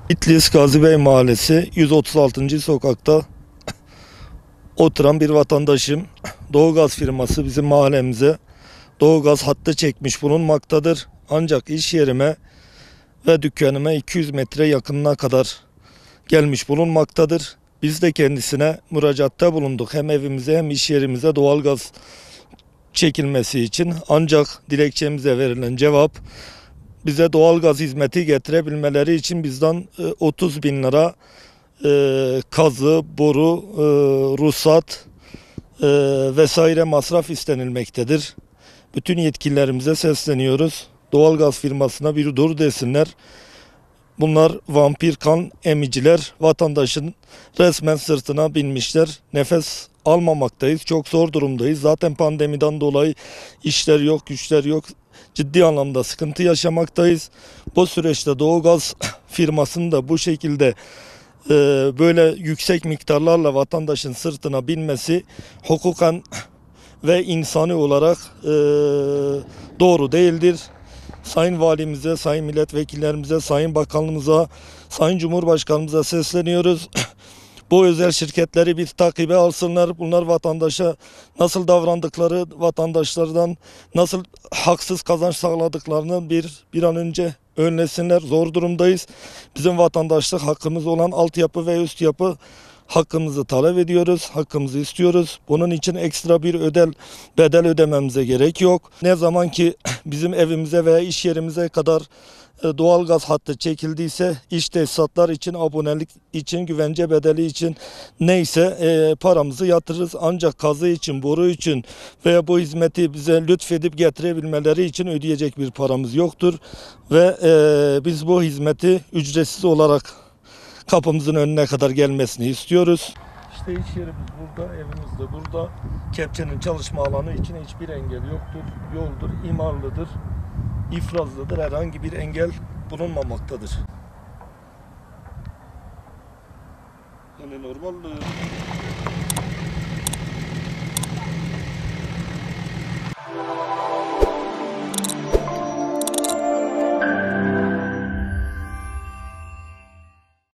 İtlis Gazi Bey Mahallesi 136. sokakta oturan bir vatandaşım. Doğalgaz firması bizim mahallemize doğalgaz hattı çekmiş bulunmaktadır. Ancak iş yerime ve dükkanıma 200 metre yakınına kadar gelmiş bulunmaktadır. Biz de kendisine müracaatta bulunduk. Hem evimize hem iş yerimize doğalgaz çekilmesi için. Ancak dilekçemize verilen cevap, bize doğalgaz hizmeti getirebilmeleri için bizden 30 bin lira kazı, boru, ruhsat vesaire masraf istenilmektedir. Bütün yetkililerimize sesleniyoruz. Doğalgaz firmasına bir dur desinler. Bunlar vampir kan emiciler, vatandaşın resmen sırtına binmişler. Nefes almamaktayız, çok zor durumdayız. Zaten pandemiden dolayı işler yok, güçler yok. Ciddi anlamda sıkıntı yaşamaktayız. Bu süreçte doğalgaz firmasının da bu şekilde böyle yüksek miktarlarla vatandaşın sırtına binmesi hukuken ve insani olarak doğru değildir. Sayın Valimize, Sayın Milletvekillerimize, Sayın Bakanlığımıza, Sayın Cumhurbaşkanımıza sesleniyoruz. Bu özel şirketleri bir takibe alsınlar. Bunlar vatandaşa nasıl davrandıkları, vatandaşlardan nasıl haksız kazanç sağladıklarını bir an önce önlesinler. Zor durumdayız. Bizim vatandaşlık hakkımız olan altyapı ve üst yapı hakkımızı talep ediyoruz, hakkımızı istiyoruz. Bunun için ekstra bir bedel ödememize gerek yok. Ne zaman ki bizim evimize veya iş yerimize kadar doğalgaz hattı çekildiyse, iş tesisatlar için, abonelik için, güvence bedeli için neyse paramızı yatırırız. Ancak kazı için, boru için veya bu hizmeti bize lütfedip getirebilmeleri için ödeyecek bir paramız yoktur. Ve biz bu hizmeti ücretsiz olarak kapımızın önüne kadar gelmesini istiyoruz. İşte iş yerimiz burada, evimiz de burada. Kepçenin çalışma alanı için hiçbir engel yoktur. Yoldur, imarlıdır, ifrazlıdır. Herhangi bir engel bulunmamaktadır. Yani normal